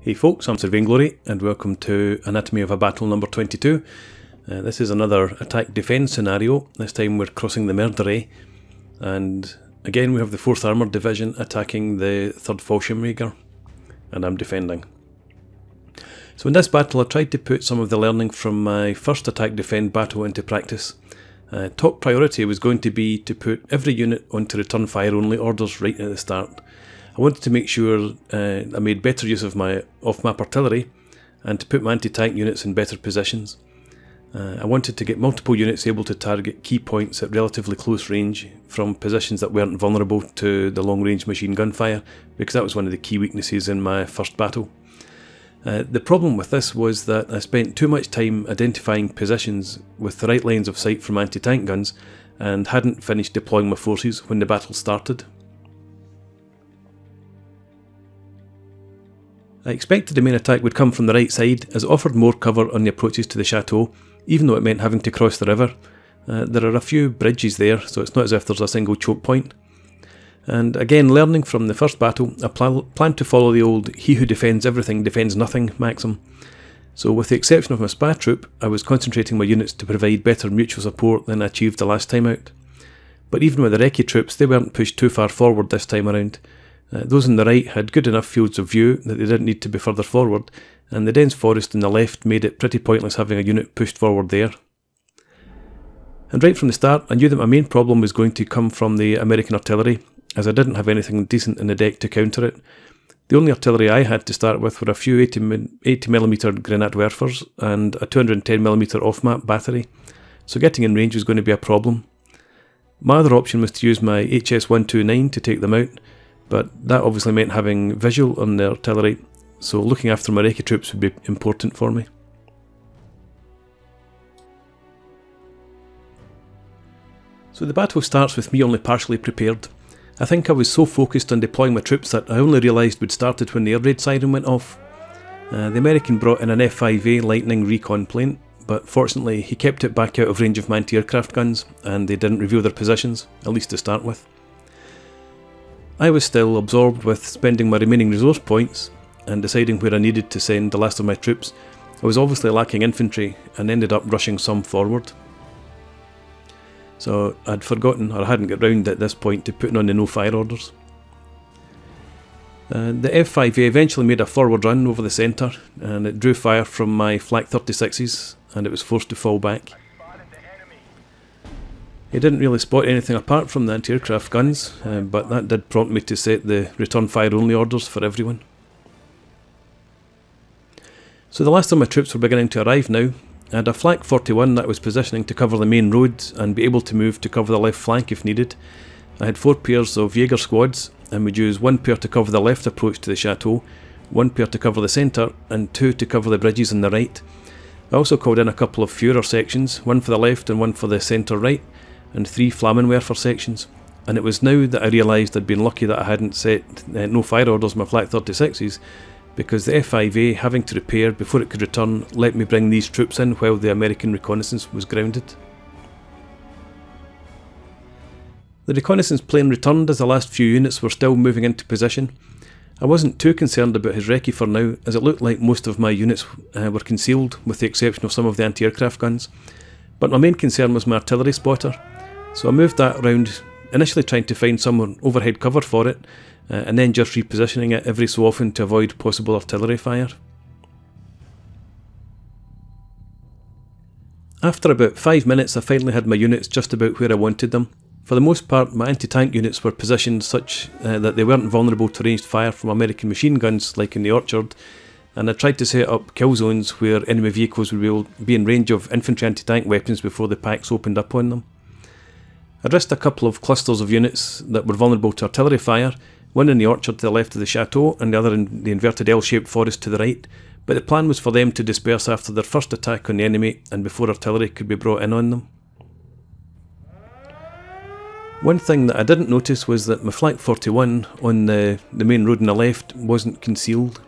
Hey folks, I'm Sir Vainglory and welcome to Anatomy of a Battle number 22. This is another attack-defence scenario. This time we're crossing the Merderet, and again we have the 4th Armoured Division attacking the 3rd Fallschirmjager, and I'm defending. So in this battle I tried to put some of the learning from my first attack-defend battle into practice. Top priority was going to be to put every unit onto return fire only orders right at the start. I wanted to make sure I made better use of my off-map artillery and to put my anti-tank units in better positions. I wanted to get multiple units able to target key points at relatively close range from positions that weren't vulnerable to the long-range machine gun fire, because that was one of the key weaknesses in my first battle. The problem with this was that I spent too much time identifying positions with the right lines of sight from anti-tank guns and hadn't finished deploying my forces when the battle started. I expected the main attack would come from the right side, as it offered more cover on the approaches to the Chateau, even though it meant having to cross the river. There are a few bridges there, so it's not as if there's a single choke point. And again, learning from the first battle, I planned to follow the old "he who defends everything defends nothing" maxim. So with the exception of my SPA troop, I was concentrating my units to provide better mutual support than I achieved the last time out. But even with the recce troops, they weren't pushed too far forward this time around. Those on the right had good enough fields of view that they didn't need to be further forward, and the dense forest on the left made it pretty pointless having a unit pushed forward there. And right from the start I knew that my main problem was going to come from the American artillery, as I didn't have anything decent in the deck to counter it. The only artillery I had to start with were a few 80mm grenade werfers and a 210mm off-map battery, so getting in range was going to be a problem. My other option was to use my HS-129 to take them out, but that obviously meant having visual on the artillery, so looking after my recce troops would be important for me. So the battle starts with me only partially prepared. I think I was so focused on deploying my troops that I only realised we'd started when the air raid siren went off. The American brought in an F5A Lightning recon plane, but fortunately he kept it back out of range of my anti-aircraft guns, and they didn't reveal their positions, at least to start with. I was still absorbed with spending my remaining resource points and deciding where I needed to send the last of my troops. I was obviously lacking infantry and ended up rushing some forward. So I'd forgotten, or I hadn't got round at this point, to putting on the no fire orders. The F5A eventually made a forward run over the centre, and it drew fire from my Flak 36s and it was forced to fall back. He didn't really spot anything apart from the anti-aircraft guns, but that did prompt me to set the return fire only orders for everyone. So the last of my troops were beginning to arrive now. I had a Flak 41 that was positioning to cover the main road and be able to move to cover the left flank if needed. I had 4 pairs of Jaeger squads, and would use 1 pair to cover the left approach to the Chateau, 1 pair to cover the centre, and 2 to cover the bridges on the right. I also called in a couple of Führer sections, 1 for the left and 1 for the centre right, and 3 Flammenwerfer sections, and it was now that I realised I'd been lucky that I hadn't set no fire orders on my Flak 36s, because the F5A, having to repair before it could return, let me bring these troops in while the American reconnaissance was grounded. The reconnaissance plane returned as the last few units were still moving into position. I wasn't too concerned about his recce for now, as it looked like most of my units were concealed, with the exception of some of the anti-aircraft guns, but my main concern was my artillery spotter. So I moved that around, initially trying to find some overhead cover for it, and then just repositioning it every so often to avoid possible artillery fire. After about 5 minutes I finally had my units just about where I wanted them. For the most part my anti-tank units were positioned such that they weren't vulnerable to ranged fire from American machine guns like in the Orchard, and I tried to set up kill zones where enemy vehicles would be in range of infantry anti-tank weapons before the packs opened up on them. I risked a couple of clusters of units that were vulnerable to artillery fire, one in the orchard to the left of the Chateau and the other in the inverted L-shaped forest to the right, but the plan was for them to disperse after their first attack on the enemy and before artillery could be brought in on them. One thing that I didn't notice was that my Flak 41 on the main road on the left wasn't concealed.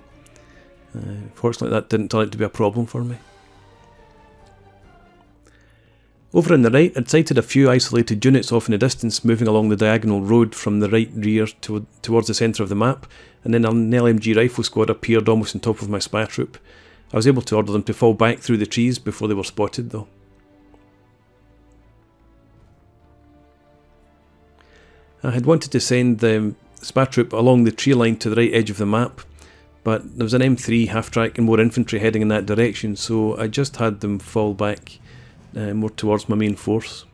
Fortunately that didn't turn out to be a problem for me. Over on the right, I'd sighted a few isolated units off in the distance moving along the diagonal road from the right rear towards the centre of the map, and then an LMG rifle squad appeared almost on top of my spy troop. I was able to order them to fall back through the trees before they were spotted though. I had wanted to send the spy troop along the tree line to the right edge of the map, but there was an M3 half-track and more infantry heading in that direction, so I just had them fall back more towards my main force.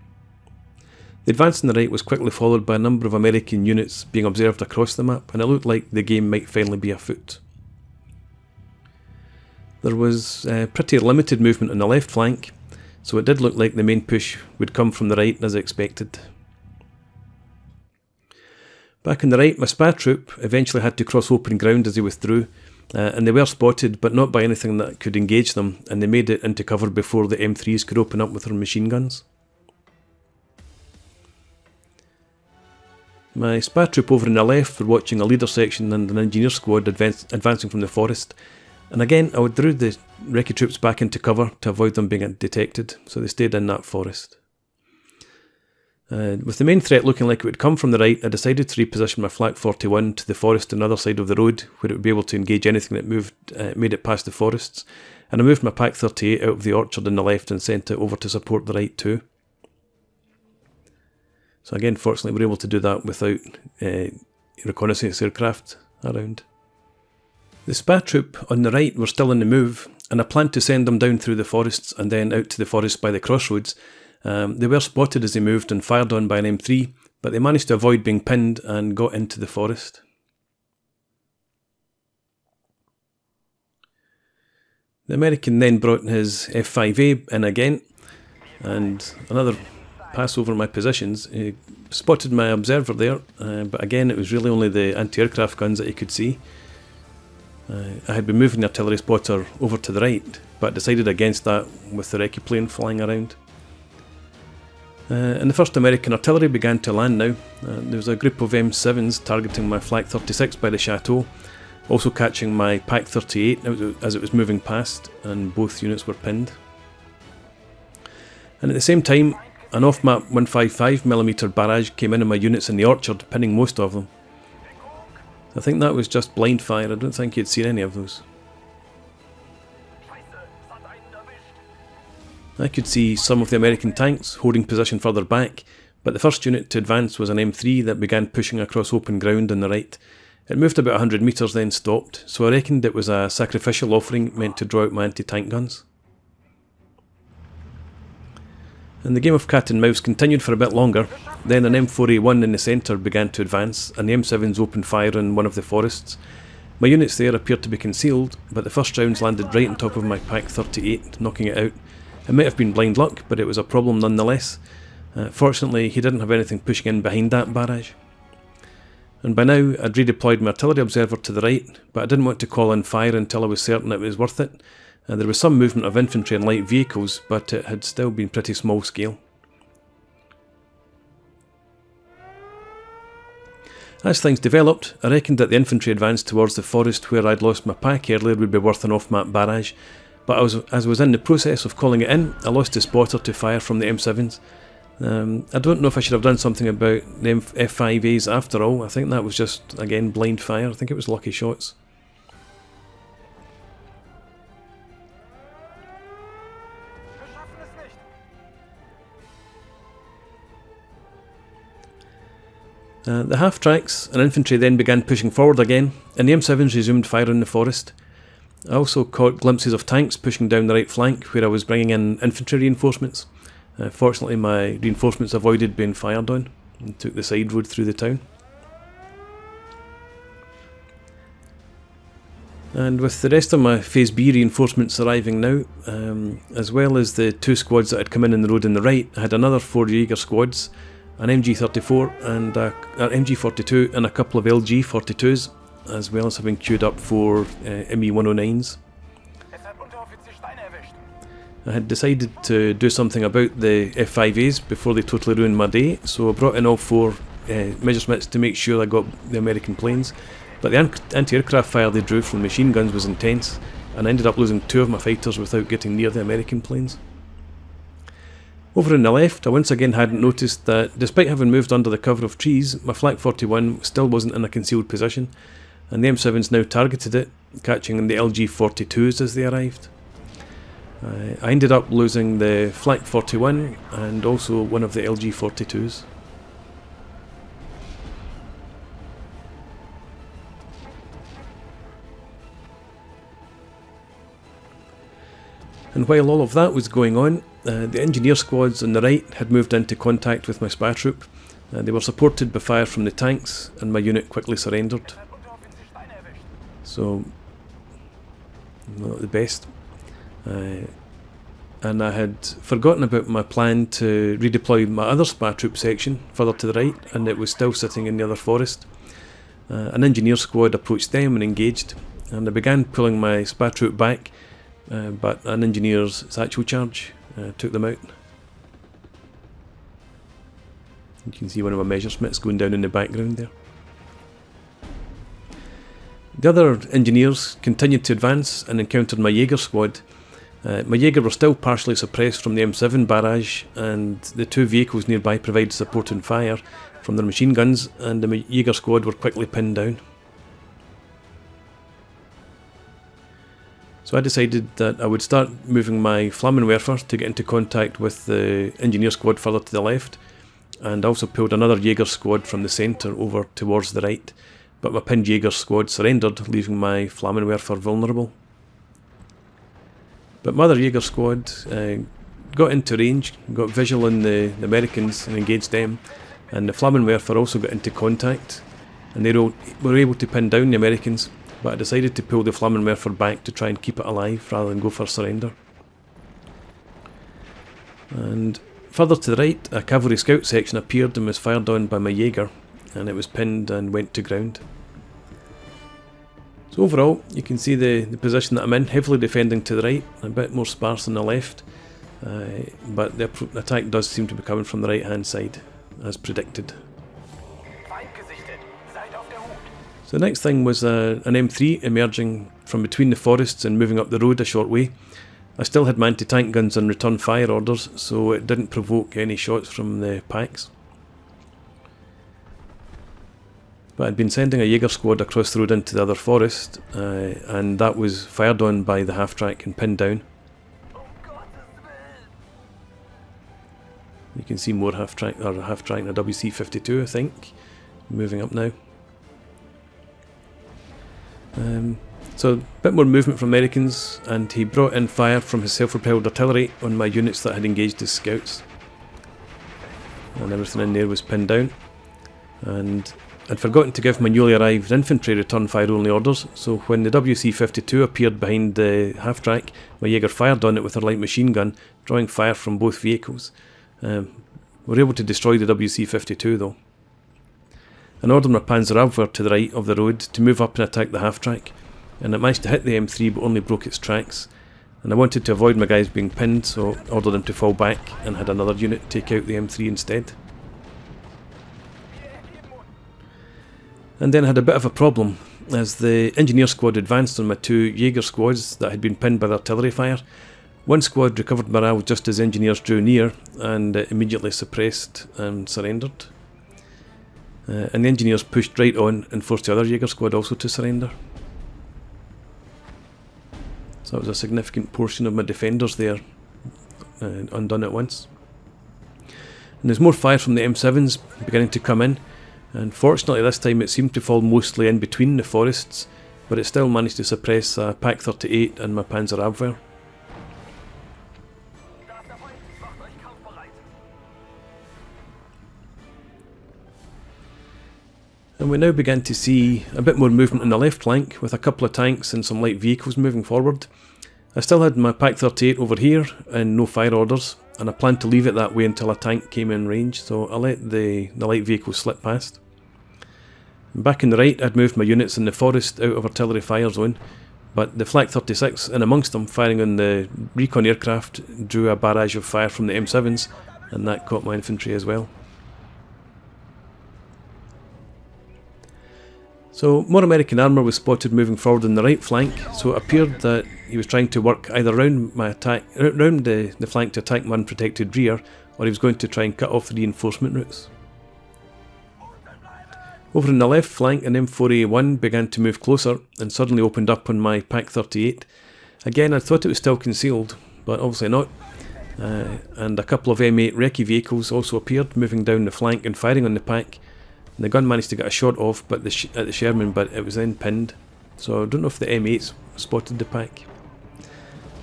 The advance on the right was quickly followed by a number of American units being observed across the map, and it looked like the game might finally be afoot. There was pretty limited movement on the left flank, so it did look like the main push would come from the right as expected. Back on the right, my spy troop eventually had to cross open ground as they withdrew, and they were spotted, but not by anything that could engage them, and they made it into cover before the M3s could open up with their machine guns. My spy troop over on the left were watching a leader section and an engineer squad advancing from the forest, and again I withdrew the recce troops back into cover to avoid them being detected, so they stayed in that forest. With the main threat looking like it would come from the right, I decided to reposition my Flak 41 to the forest on the other side of the road, where it would be able to engage anything that made it past the forests, and I moved my Pak 38 out of the orchard on the left and sent it over to support the right too. So again, fortunately we were able to do that without reconnaissance aircraft around. The spy troop on the right were still in the move, and I planned to send them down through the forests and then out to the forest by the crossroads. They were spotted as they moved and fired on by an M3, but they managed to avoid being pinned and got into the forest. The American then brought his F5A in again, and another pass over my positions. He spotted my observer there, but again it was really only the anti-aircraft guns that he could see. I had been moving the artillery spotter over to the right, but decided against that with the recce plane flying around. And the first American artillery began to land now. There was a group of M7s targeting my Flak 36 by the Chateau, also catching my Pak 38 as it was moving past, and both units were pinned. And at the same time, an off-map 155mm barrage came in on my units in the orchard, pinning most of them. I think that was just blind fire, I don't think you'd seen any of those. I could see some of the American tanks holding position further back, but the first unit to advance was an M3 that began pushing across open ground on the right. It moved about 100 metres then stopped, so I reckoned it was a sacrificial offering meant to draw out my anti-tank guns. And the game of cat and mouse continued for a bit longer. Then an M4A1 in the centre began to advance, and the M7s opened fire in one of the forests. My units there appeared to be concealed, but the first rounds landed right on top of my Pak 38, knocking it out. It might have been blind luck, but it was a problem nonetheless. Fortunately, he didn't have anything pushing in behind that barrage. And by now, I'd redeployed my artillery observer to the right, but I didn't want to call in fire until I was certain it was worth it. There was some movement of infantry and light vehicles, but it had still been pretty small scale. As things developed, I reckoned that the infantry advance towards the forest where I'd lost my Pak earlier would be worth an off-map barrage, but as I was in the process of calling it in, I lost a spotter to fire from the M7s. I don't know if I should have done something about the F5As after all. I think that was just, again, blind fire. I think it was lucky shots. The half-tracks and infantry then began pushing forward again, and the M7s resumed fire in the forest. I also caught glimpses of tanks pushing down the right flank where I was bringing in infantry reinforcements. Fortunately my reinforcements avoided being fired on and took the side road through the town. And with the rest of my Phase B reinforcements arriving now, as well as the two squads that had come in the road on the right, I had another 4 Jaeger squads, an MG34 and an MG42 and a couple of LG42s, as well as having queued up 4 ME109s. I had decided to do something about the F5As before they totally ruined my day, so I brought in all 4 Messerschmitts to make sure I got the American planes, but the anti-aircraft fire they drew from machine guns was intense, and I ended up losing 2 of my fighters without getting near the American planes. Over on the left, I once again hadn't noticed that despite having moved under the cover of trees, my Flak 41 still wasn't in a concealed position. and the M7s now targeted it, catching the LG-42s as they arrived. I ended up losing the Flak 41 and also one of the LG-42s. And while all of that was going on, the engineer squads on the right had moved into contact with my SPA troop. They were supported by fire from the tanks, and my unit quickly surrendered. So, not the best. And I had forgotten about my plan to redeploy my other SPA troop section further to the right, and it was still sitting in the other forest. An engineer squad approached them and engaged, and I began pulling my SPA troop back, but an engineer's satchel charge took them out. You can see one of my Messerschmitts going down in the background there. The other engineers continued to advance and encountered my Jaeger squad. My Jaeger were still partially suppressed from the M7 barrage, and the two vehicles nearby provided support and fire from their machine guns, and the Jaeger squad were quickly pinned down. So I decided that I would start moving my Flammenwerfer to get into contact with the engineer squad further to the left, and also pulled another Jaeger squad from the centre over towards the right, but my pinned Jaeger squad surrendered, leaving my Flammenwerfer vulnerable. But my other Jaeger squad got into range, got visual on the Americans and engaged them, and the Flammenwerfer also got into contact, and they were able to pin down the Americans, but I decided to pull the Flammenwerfer back to try and keep it alive rather than go for surrender. And further to the right, a cavalry scout section appeared and was fired on by my Jaeger, and it was pinned and went to ground. So overall, you can see the position that I'm in, heavily defending to the right, a bit more sparse on the left, but the attack does seem to be coming from the right hand side, as predicted. So the next thing was an M3 emerging from between the forests and moving up the road a short way. I still had my anti-tank guns on return fire orders, so it didn't provoke any shots from the packs. But I'd been sending a Jaeger squad across the road into the other forest, and that was fired on by the half-track and pinned down. You can see more half-track and a WC-52, I think, moving up now. So a bit more movement from Americans, and he brought in fire from his self-propelled artillery on my units that had engaged as scouts. And everything in there was pinned down. And I'd forgotten to give my newly arrived infantry return fire only orders, so when the WC-52 appeared behind the half-track, my Jaeger fired on it with her light machine gun, drawing fire from both vehicles. We were able to destroy the WC-52 though. I ordered my Panzerabwehr to the right of the road to move up and attack the half-track, and it managed to hit the M3 but only broke its tracks. And I wanted to avoid my guys being pinned, so I ordered them to fall back and had another unit take out the M3 instead. And then I had a bit of a problem, as the engineer squad advanced on my two Jaeger squads that had been pinned by the artillery fire. One squad recovered morale just as engineers drew near, and immediately suppressed and surrendered. And the engineers pushed right on and forced the other Jaeger squad also to surrender. So that was a significant portion of my defenders there undone at once. And there's more fire from the M7s beginning to come in, and fortunately this time it seemed to fall mostly in between the forests, but it still managed to suppress a Pak 38 and my Panzerabwehr. And we now began to see a bit more movement on the left flank, with a couple of tanks and some light vehicles moving forward. I still had my Pak 38 over here and no fire orders, and I planned to leave it that way until a tank came in range, so I let the light vehicles slip past. And back on the right, I'd moved my units in the forest out of artillery fire zone, but the Flak 36 in amongst them, firing on the recon aircraft, drew a barrage of fire from the M7s, and that caught my infantry as well. So more American armour was spotted moving forward on the right flank, so it appeared that he was trying to work either round my attack, round the flank to attack my unprotected rear, or he was going to try and cut off the reinforcement routes. Over in the left flank, an M4A1 began to move closer and suddenly opened up on my Pak 38. Again, I thought it was still concealed, but obviously not. And a couple of M8 recce vehicles also appeared, moving down the flank and firing on the Pak. And the gun managed to get a shot off at the Sherman, but it was then pinned. So I don't know if the M8s spotted the Pak.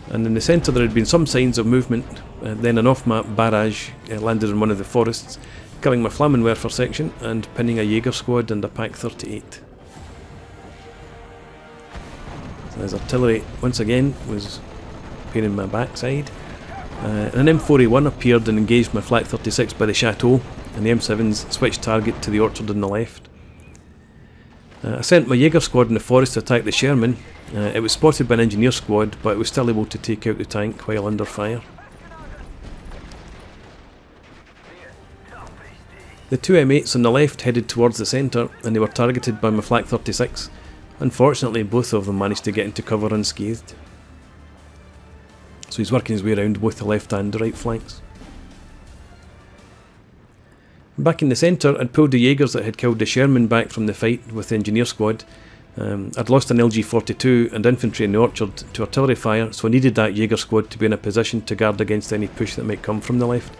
And in the centre there had been some signs of movement. Then an off-map barrage landed in one of the forests, killing my Flammenwerfer section and pinning a Jaeger squad and a Pak 38. So his artillery once again was pain in my backside. An M4A1 appeared and engaged my Flak 36 by the Chateau, and the M7s switched target to the orchard on the left. I sent my Jaeger squad in the forest to attack the Sherman. It was spotted by an engineer squad, but it was still able to take out the tank while under fire. The two M8s on the left headed towards the centre, and they were targeted by my Flak 36. Unfortunately, both of them managed to get into cover unscathed. So he's working his way around both the left and the right flanks. Back in the centre, I'd pulled the Jaegers that had killed the Sherman back from the fight with the engineer squad. I'd lost an LG-42 and infantry in the orchard to artillery fire, so I needed that Jaeger squad to be in a position to guard against any push that might come from the left.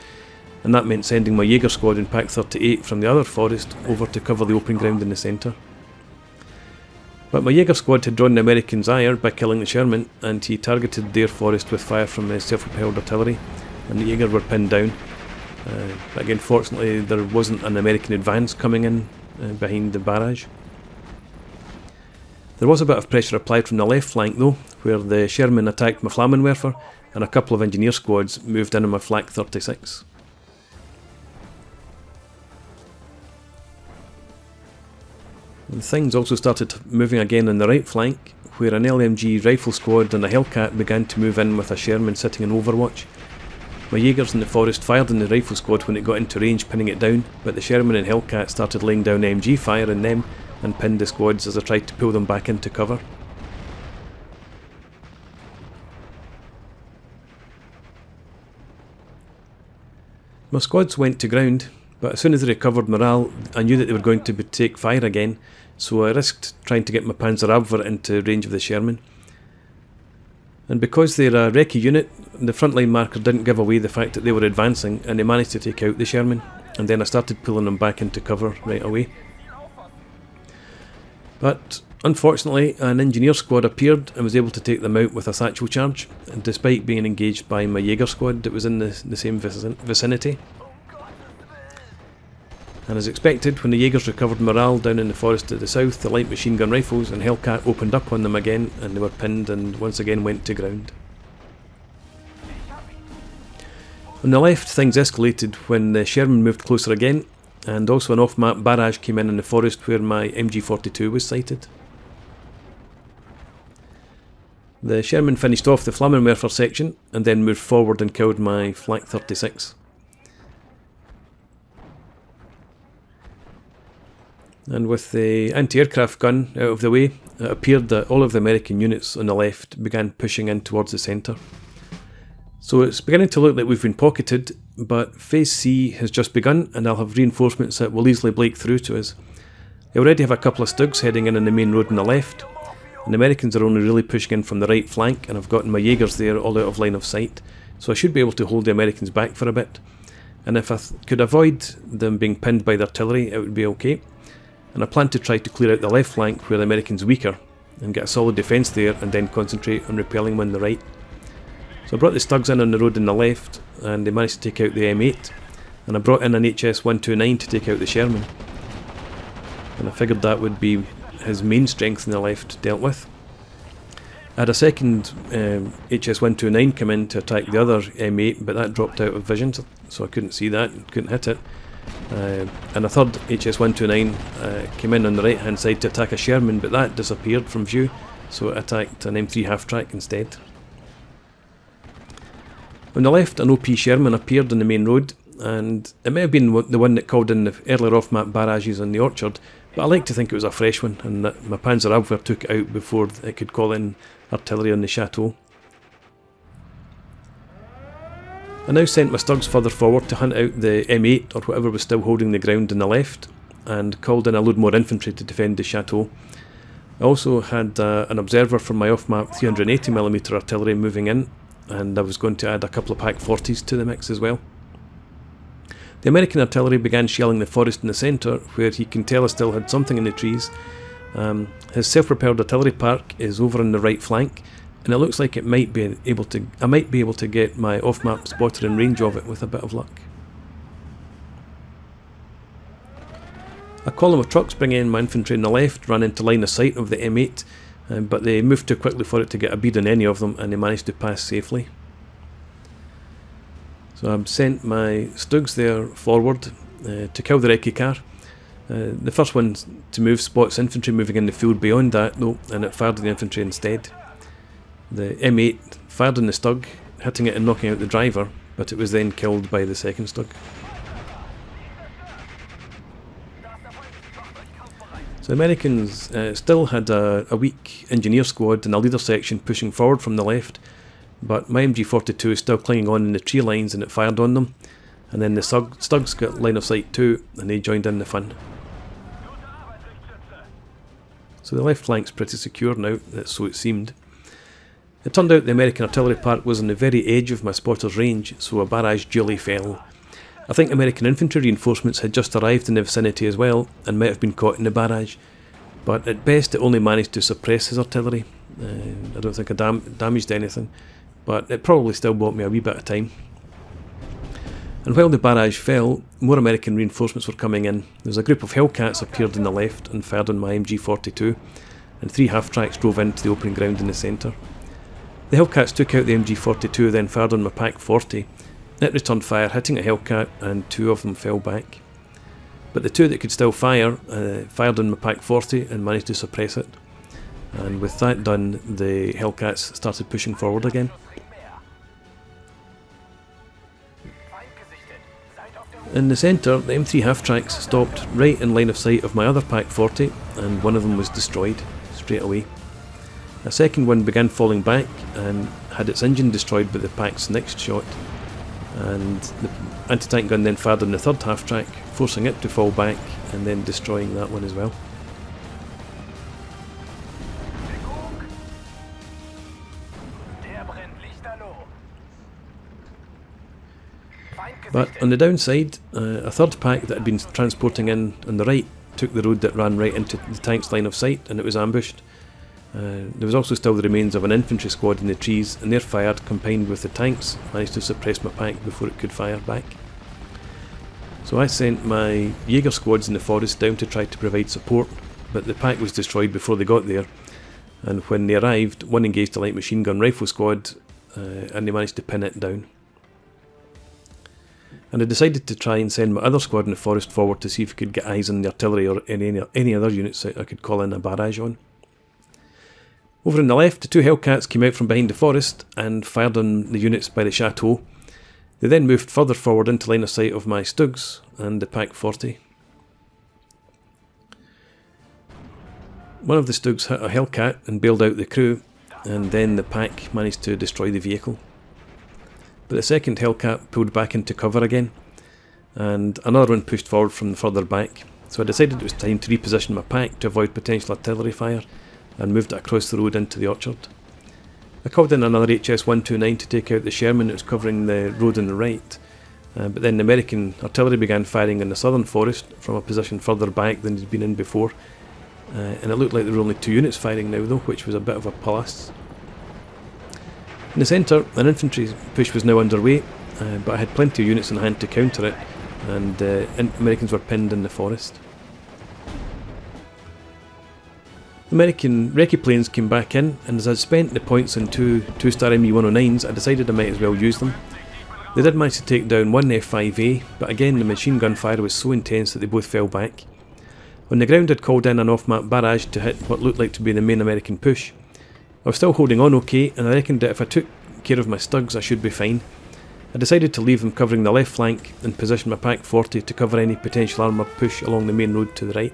And that meant sending my Jaeger squad in Pak 38 from the other forest over to cover the open ground in the centre. But my Jaeger squad had drawn the Americans' ire by killing the Sherman, and he targeted their forest with fire from self-propelled artillery, and the Jaeger were pinned down. Again, fortunately there wasn't an American advance coming in behind the barrage. There was a bit of pressure applied from the left flank though, where the Sherman attacked my Flammenwerfer, and a couple of engineer squads moved in on my Flak 36. And things also started moving again on the right flank, where an LMG rifle squad and a Hellcat began to move in with a Sherman sitting in overwatch. My Jaegers in the forest fired on the rifle squad when it got into range, pinning it down, but the Sherman and Hellcat started laying down MG fire on them and pinned the squads as I tried to pull them back into cover. My squads went to ground, but as soon as they recovered morale, I knew that they were going to take fire again, so I risked trying to get my Panzerabwehr into range of the Sherman. And because they're a recce unit, the frontline marker didn't give away the fact that they were advancing, and they managed to take out the Sherman, and then I started pulling them back into cover right away. But unfortunately, an engineer squad appeared and was able to take them out with a satchel charge, and despite being engaged by my Jaeger squad that was in the same vicinity. And as expected, when the Jaegers recovered morale down in the forest to the south, the light machine gun rifles and Hellcat opened up on them again, and they were pinned and once again went to ground. On the left, things escalated when the Sherman moved closer again, and also an off-map barrage came in the forest where my MG42 was sighted. The Sherman finished off the Flammenwerfer section and then moved forward and killed my Flak 36. And with the anti-aircraft gun out of the way, it appeared that all of the American units on the left began pushing in towards the centre. So it's beginning to look like we've been pocketed, but Phase C has just begun, and I'll have reinforcements that will easily break through to us. I already have a couple of Stugs heading in on the main road on the left, and the Americans are only really pushing in from the right flank, and I've gotten my Jaegers there all out of line of sight, so I should be able to hold the Americans back for a bit. And if I could avoid them being pinned by the artillery, it would be okay. And I plan to try to clear out the left flank where the American's weaker, and get a solid defence there, and then concentrate on repelling them on the right. So I brought the Stugs in on the road on the left, and they managed to take out the M8, and I brought in an HS-129 to take out the Sherman. And I figured that would be his main strength on the left dealt with. I had a second HS-129 come in to attack the other M8, but that dropped out of vision, so I couldn't see that, couldn't hit it. And a third HS-129 came in on the right hand side to attack a Sherman, but that disappeared from view, so it attacked an M3 half-track instead. On the left, an OP Sherman appeared on the main road, and it may have been the one that called in the earlier off-map barrages on the orchard, but I like to think it was a fresh one, and that my Panzerabwehr took it out before it could call in artillery on the Chateau. I now sent my Stugs further forward to hunt out the M8 or whatever was still holding the ground on the left, and called in a load more infantry to defend the Chateau. I also had an observer from my off-map 380mm artillery moving in, and I was going to add a couple of Pak 40s to the mix as well. The American artillery began shelling the forest in the centre, where he can tell I still had something in the trees. His self-propelled artillery park is over on the right flank, and it looks like I might be able to get my off-map spotter in range of it with a bit of luck. A column of trucks bringing in my infantry on the left ran into line of sight of the M8, but they moved too quickly for it to get a bead on any of them, and they managed to pass safely. So I've sent my Stugs there forward to kill the recce car. The first one to move spots infantry moving in the field beyond that though, and it fired on the infantry instead. The M8 fired on the Stug, hitting it and knocking out the driver, but it was then killed by the second Stug. So the Americans still had a weak engineer squad and a leader section pushing forward from the left, but my MG42 is still clinging on in the tree lines and it fired on them, and then the Stugs got line of sight too and they joined in the fun. So the left flank's pretty secure now, so it seemed. It turned out the American artillery park was on the very edge of my spotter's range, so a barrage duly fell. I think American infantry reinforcements had just arrived in the vicinity as well, and might have been caught in the barrage, but at best it only managed to suppress his artillery. I don't think I damaged anything, but it probably still bought me a wee bit of time. And while the barrage fell, more American reinforcements were coming in. There was a group of Hellcats appeared on the left and fired on my MG42, and 3 half-tracks drove into the open ground in the centre. The Hellcats took out the MG42, then fired on my Pak 40. It returned fire, hitting a Hellcat, and 2 of them fell back. But the 2 that could still fire, fired on my Pak 40 and managed to suppress it. And with that done, the Hellcats started pushing forward again. In the centre, the M3 half-tracks stopped right in line of sight of my other Pak 40, and one of them was destroyed straight away. A second one began falling back and had its engine destroyed by the Pak's next shot, and the anti-tank gun then fired on the third half-track, forcing it to fall back and then destroying that one as well. But on the downside, a third Pak that had been transporting in on the right took the road that ran right into the tank's line of sight, and it was ambushed. There was also still the remains of an infantry squad in the trees, and their fire, combined with the tanks, managed to suppress my Pak before it could fire back. So I sent my Jaeger squads in the forest down to try to provide support, but the Pak was destroyed before they got there, and when they arrived, one engaged a light machine gun rifle squad, and they managed to pin it down. And I decided to try and send my other squad in the forest forward to see if I could get eyes on the artillery or any other units that I could call in a barrage on. Over on the left, the 2 Hellcats came out from behind the forest and fired on the units by the Chateau. They then moved further forward into line of sight of my Stugs and the Pak 40. One of the Stugs hit a Hellcat and bailed out the crew, and then the Pak managed to destroy the vehicle. But the second Hellcat pulled back into cover again, and another one pushed forward from further back, so I decided it was time to reposition my Pak to avoid potential artillery fire, and moved it across the road into the orchard. I called in another HS-129 to take out the Sherman that was covering the road on the right, but then the American artillery began firing in the southern forest from a position further back than they'd been in before, and it looked like there were only 2 units firing now though, which was a bit of a plus. In the centre, an infantry push was now underway, but I had plenty of units in hand to counter it, and Americans were pinned in the forest. The American recce planes came back in, and as I'd spent the points on 2-star ME-109s, I decided I might as well use them. They did manage to take down one F5A, but again the machine gun fire was so intense that they both fell back. On the ground I'd called in an off-map barrage to hit what looked like to be the main American push. I was still holding on okay, and I reckoned that if I took care of my Stugs I should be fine. I decided to leave them covering the left flank and position my Pak 40 to cover any potential armoured push along the main road to the right.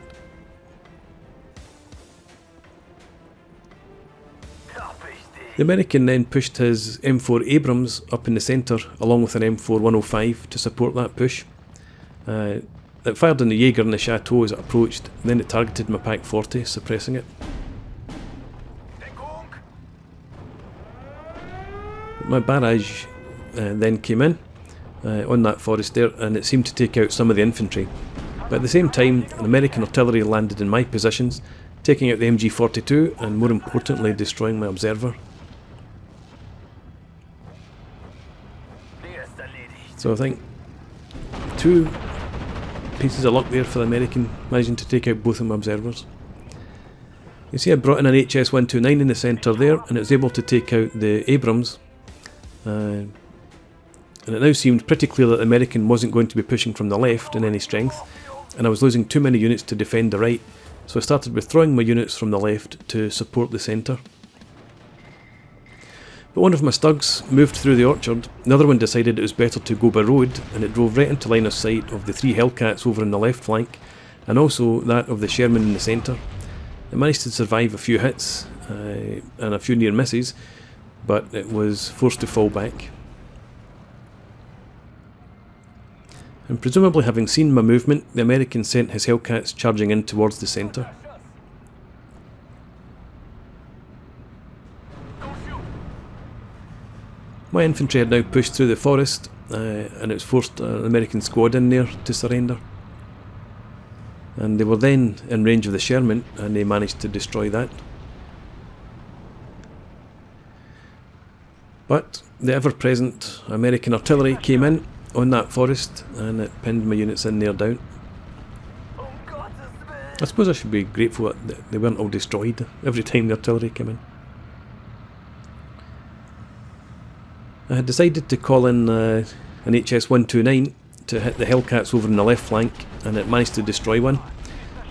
The American then pushed his M4 Abrams up in the centre along with an M4 105 to support that push. It fired on the Jaeger and the Chateau as it approached, and then it targeted my Pak 40, suppressing it. My barrage then came in on that forest there, and it seemed to take out some of the infantry. But at the same time, an American artillery landed in my positions, taking out the MG42 and more importantly destroying my observer. So I think 2 pieces of luck there for the American, managing to take out both of my observers. You see I brought in an HS-129 in the centre there, and it was able to take out the Abrams. And it now seemed pretty clear that the American wasn't going to be pushing from the left in any strength, and I was losing too many units to defend the right, so I started withdrawing my units from the left to support the centre. But one of my Stugs moved through the orchard, the other one decided it was better to go by road, and it drove right into line of sight of the 3 Hellcats over on the left flank, and also that of the Sherman in the centre. It managed to survive a few hits and a few near misses, but it was forced to fall back. And presumably having seen my movement, the American sent his Hellcats charging in towards the centre. My infantry had now pushed through the forest, and it was forced an American squad in there to surrender. And they were then in range of the Sherman, and they managed to destroy that. But the ever-present American artillery came in on that forest, and it pinned my units in there down. I suppose I should be grateful that they weren't all destroyed every time the artillery came in. I had decided to call in an HS-129 to hit the Hellcats over on the left flank, and it managed to destroy one.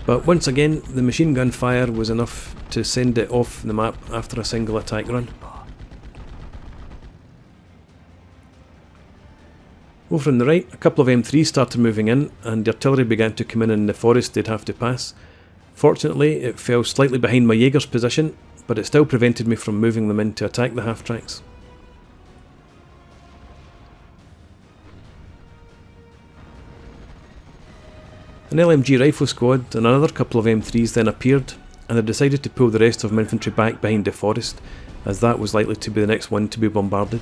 But once again, the machine gun fire was enough to send it off the map after a single attack run. Over on the right, a couple of M3s started moving in, and the artillery began to come in the forest they'd have to pass. Fortunately, it fell slightly behind my Jaeger's position, but it still prevented me from moving them in to attack the half-tracks. An LMG rifle squad and another couple of M3s then appeared, and I decided to pull the rest of my infantry back behind the forest, as that was likely to be the next one to be bombarded.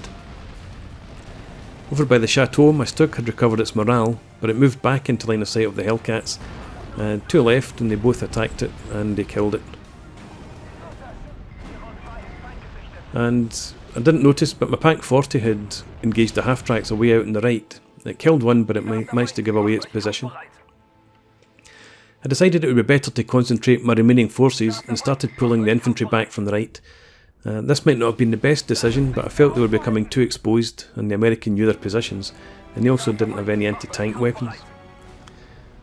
Over by the Chateau, my STRIX had recovered its morale, but it moved back into line of sight of the Hellcats, and 2 left, and they both attacked it, and they killed it. And I didn't notice, but my Pak 40 had engaged the half-tracks away out on the right. It killed one, but it managed to give away its position. I decided it would be better to concentrate my remaining forces and started pulling the infantry back from the right. This might not have been the best decision, but I felt they were becoming too exposed, and the American knew their positions, and they also didn't have any anti-tank weapons.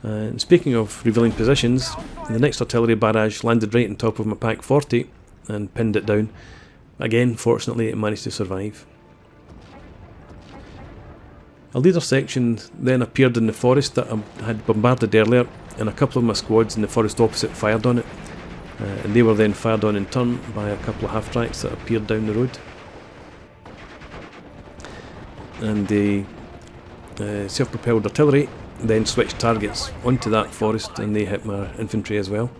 And speaking of revealing positions, the next artillery barrage landed right on top of my Pak 40 and pinned it down. Again, fortunately, it managed to survive. A leader section then appeared in the forest that I had bombarded earlier, and a couple of my squads in the forest opposite fired on it, and they were then fired on in turn by a couple of half-tracks that appeared down the road. And the self-propelled artillery then switched targets onto that forest, and they hit my infantry as well.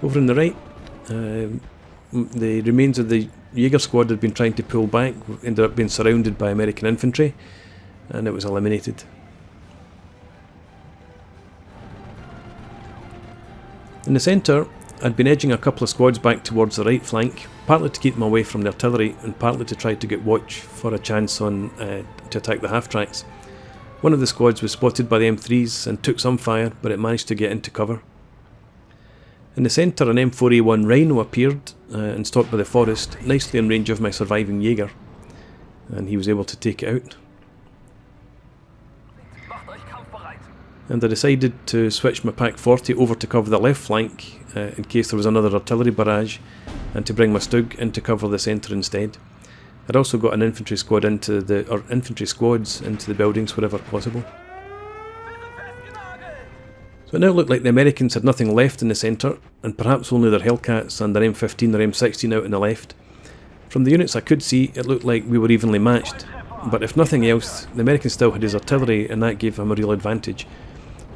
Over on the right, the remains of the Jaeger squad had been trying to pull back, ended up being surrounded by American infantry, and it was eliminated. In the centre, I'd been edging a couple of squads back towards the right flank, partly to keep them away from the artillery and partly to try to get watch for a chance on to attack the half-tracks. One of the squads was spotted by the M3s and took some fire, but it managed to get into cover. In the centre, an M4A1 Rhino appeared and stopped by the forest, nicely in range of my surviving Jaeger, and he was able to take it out. And I decided to switch my Pak 40 over to cover the left flank in case there was another artillery barrage, and to bring my STUG in to cover the centre instead. I'd also got an infantry squad infantry squads into the buildings wherever possible. So it now looked like the Americans had nothing left in the centre, and perhaps only their Hellcats and their M15 or M16 out on the left. From the units I could see, it looked like we were evenly matched, but if nothing else, the American still had his artillery and that gave him a real advantage.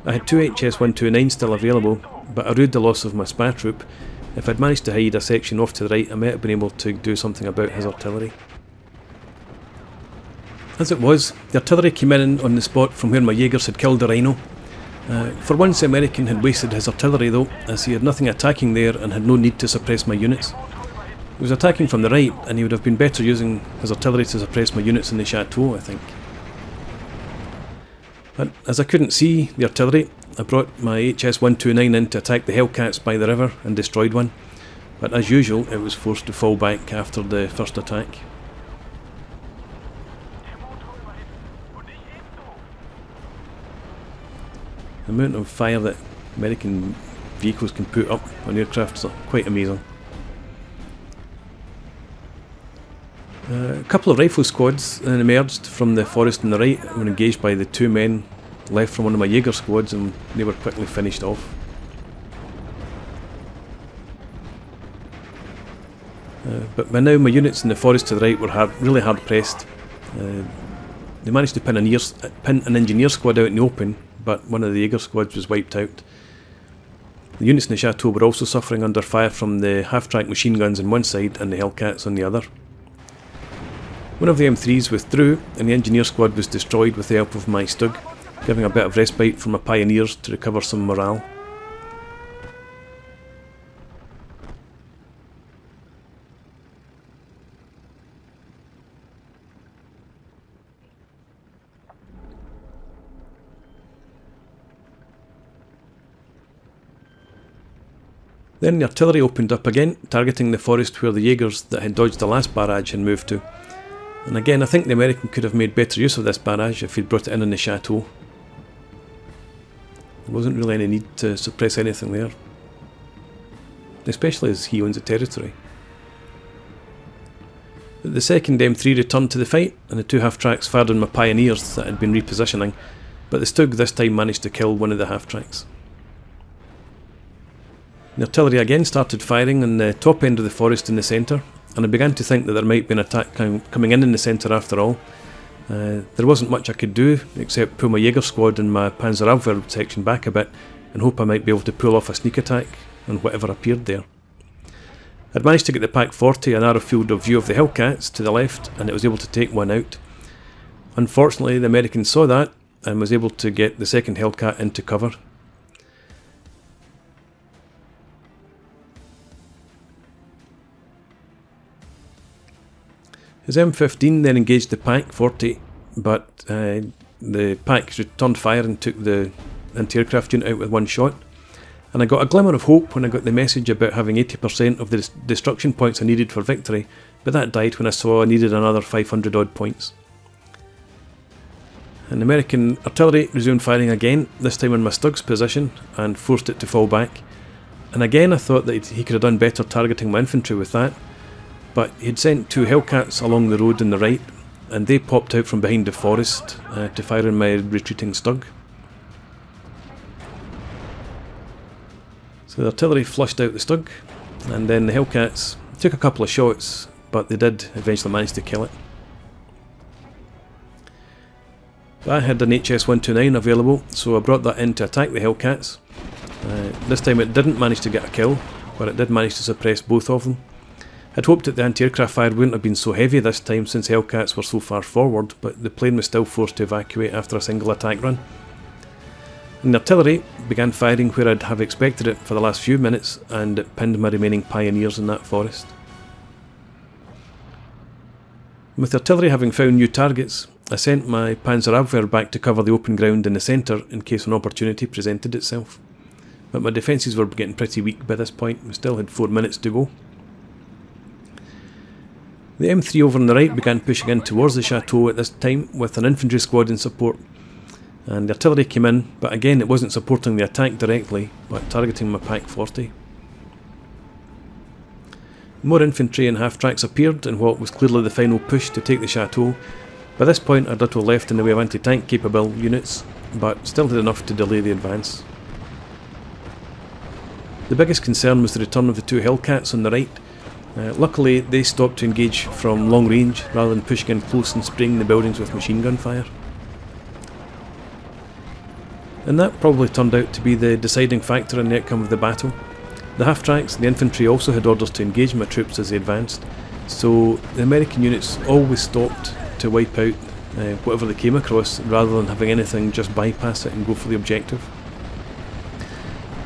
I had 2 HS-129 still available, but I rued the loss of my SPA troop. If I'd managed to hide a section off to the right, I might have been able to do something about his artillery. As it was, the artillery came in on the spot from where my Jaegers had killed the Rhino. For once the American had wasted his artillery though, as he had nothing attacking there and had no need to suppress my units. He was attacking from the right, and he would have been better using his artillery to suppress my units in the Chateau, I think. But as I couldn't see the artillery, I brought my HS-129 in to attack the Hellcats by the river and destroyed one, but as usual it was forced to fall back after the first attack. The amount of fire that American vehicles can put up on aircraft is quite amazing. A couple of rifle squads then emerged from the forest on the right and were engaged by the 2 men left from one of my Jaeger squads, and they were quickly finished off. But by now my units in the forest to the right were really hard pressed. They managed to pin an engineer squad out in the open, but one of the Jaeger squads was wiped out. The units in the Chateau were also suffering under fire from the half-track machine guns on one side and the Hellcats on the other. One of the M3s withdrew and the engineer squad was destroyed with the help of my STUG, giving a bit of respite for my pioneers to recover some morale. Then the artillery opened up again, targeting the forest where the Jaegers that had dodged the last barrage had moved to. And again, I think the American could have made better use of this barrage if he'd brought it in the Chateau. There wasn't really any need to suppress anything there, especially as he owns the territory. The second M3 returned to the fight, and the 2 half-tracks fired on my pioneers that had been repositioning, but the STUG this time managed to kill one of the half-tracks. The artillery again started firing on the top end of the forest in the centre, and I began to think that there might be an attack coming in the centre after all. There wasn't much I could do except pull my Jaeger squad and my Panzerabwehr section back a bit and hope I might be able to pull off a sneak attack on whatever appeared there. I'd managed to get the Pak 40 a narrow field of view of the Hellcats to the left, and it was able to take one out. Unfortunately the American saw that and was able to get the second Hellcat into cover. His M15 then engaged the Pak 40, but the Pak returned fire and took the anti-aircraft unit out with one shot. And I got a glimmer of hope when I got the message about having 80% of the destruction points I needed for victory, but that died when I saw I needed another 500 odd points. And the American artillery resumed firing again, this time on my STUG's position, and forced it to fall back. And again I thought that he could have done better targeting my infantry with that, but he'd sent 2 Hellcats along the road on the right, and they popped out from behind the forest to fire on my retreating STUG. So the artillery flushed out the STUG, and then the Hellcats took a couple of shots, but they did eventually manage to kill it. I had an HS-129 available, so I brought that in to attack the Hellcats. This time it didn't manage to get a kill, but it did manage to suppress both of them. I'd hoped that the anti-aircraft fire wouldn't have been so heavy this time since Hellcats were so far forward, but the plane was still forced to evacuate after a single attack run. And the artillery began firing where I'd have expected it for the last few minutes, and it pinned my remaining pioneers in that forest. With the artillery having found new targets, I sent my Panzerabwehr back to cover the open ground in the centre in case an opportunity presented itself. But my defences were getting pretty weak by this point, we still had 4 minutes to go. The M3 over on the right began pushing in towards the Chateau at this time with an infantry squad in support, and the artillery came in, but again it wasn't supporting the attack directly, but targeting my Pak 40. More infantry and half-tracks appeared in what was clearly the final push to take the Chateau. By this point I'd little left in the way of anti-tank capable units, but still had enough to delay the advance. The biggest concern was the return of the 2 Hellcats on the right. Luckily they stopped to engage from long range rather than pushing in close and spraying the buildings with machine gun fire. And that probably turned out to be the deciding factor in the outcome of the battle. The half-tracks and the infantry also had orders to engage my troops as they advanced, so the American units always stopped to wipe out whatever they came across rather than having anything just bypass it and go for the objective.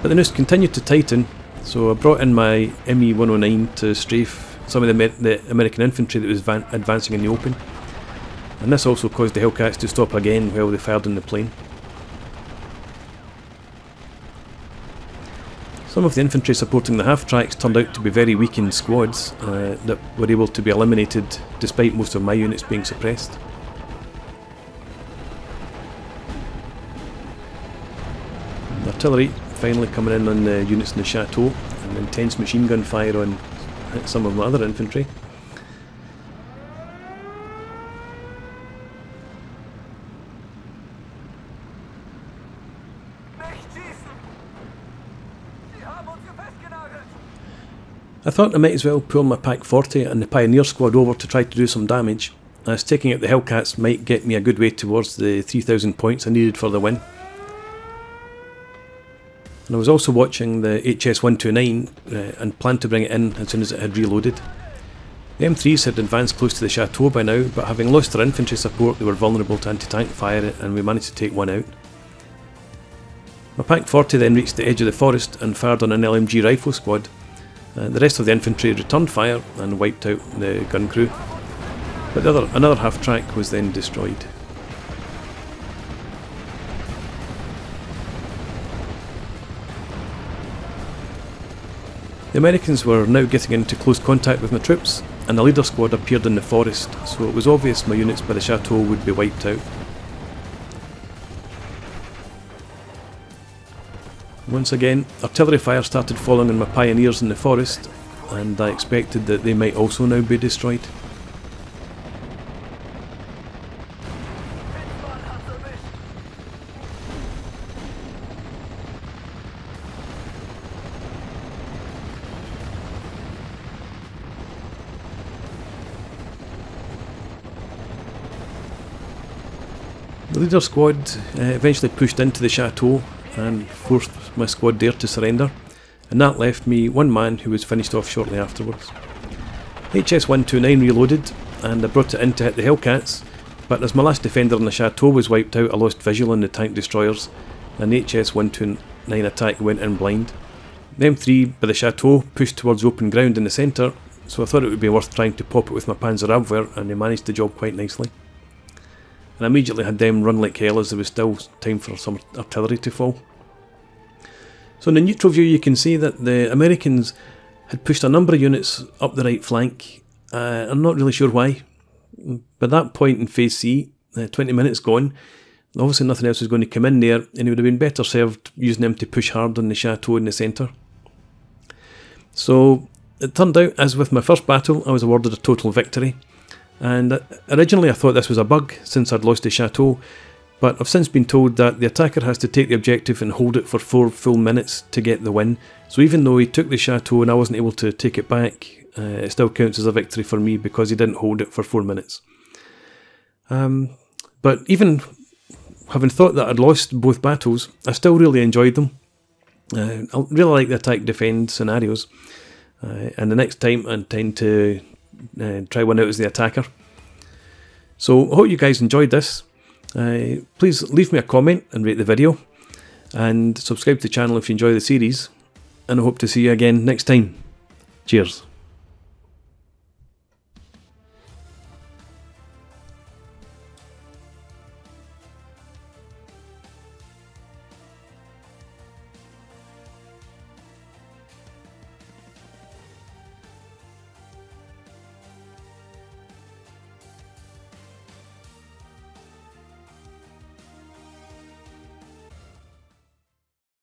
But the news continued to tighten, so I brought in my ME-109 to strafe some of the American infantry that was advancing in the open, and this also caused the Hellcats to stop again while they fired in the plain. Some of the infantry supporting the half-tracks turned out to be very weakened squads that were able to be eliminated despite most of my units being suppressed. The artillery finally coming in on the units in the Chateau, and intense machine gun fire on some of my other infantry. I thought I might as well pull my Pack 40 and the Pioneer squad over to try to do some damage, as taking out the Hellcats might get me a good way towards the 3,000 points I needed for the win. And I was also watching the HS-129 and planned to bring it in as soon as it had reloaded. The M3s had advanced close to the Chateau by now, but having lost their infantry support they were vulnerable to anti-tank fire, and we managed to take one out. My Pack 40 then reached the edge of the forest and fired on an LMG rifle squad. The rest of the infantry returned fire and wiped out the gun crew, but another half-track was then destroyed. The Americans were now getting into close contact with my troops, and the leader squad appeared in the forest, so it was obvious my units by the Chateau would be wiped out. Once again, artillery fire started falling on my Pioneers in the forest, and I expected that they might also now be destroyed. The leader squad eventually pushed into the Chateau and forced my squad there to surrender, and that left me one man who was finished off shortly afterwards. HS-129 reloaded, and I brought it in to hit the Hellcats, but as my last defender in the Chateau was wiped out, I lost visual on the tank destroyers, and the HS-129 attack went in blind. The M3 by the Chateau pushed towards open ground in the centre, so I thought it would be worth trying to pop it with my Panzerabwehr, and they managed the job quite nicely. And I immediately had them run like hell as there was still time for some artillery to fall. So in the neutral view you can see that the Americans had pushed a number of units up the right flank. I'm not really sure why. By that point in Phase C, 20 minutes gone, obviously nothing else was going to come in there, and it would have been better served using them to push hard on the Chateau in the centre. So it turned out, as with my first battle, I was awarded a total victory. And originally I thought this was a bug since I'd lost the Chateau, but I've since been told that the attacker has to take the objective and hold it for 4 full minutes to get the win. So even though he took the Chateau and I wasn't able to take it back, it still counts as a victory for me because he didn't hold it for 4 minutes. But even having thought that I'd lost both battles, I still really enjoyed them. I really like the attack-defend scenarios, and the next time I intend to try one out as the attacker. So I hope you guys enjoyed this. Please leave me a comment and rate the video, and subscribe to the channel if you enjoy the series, and I hope to see you again next time. Cheers.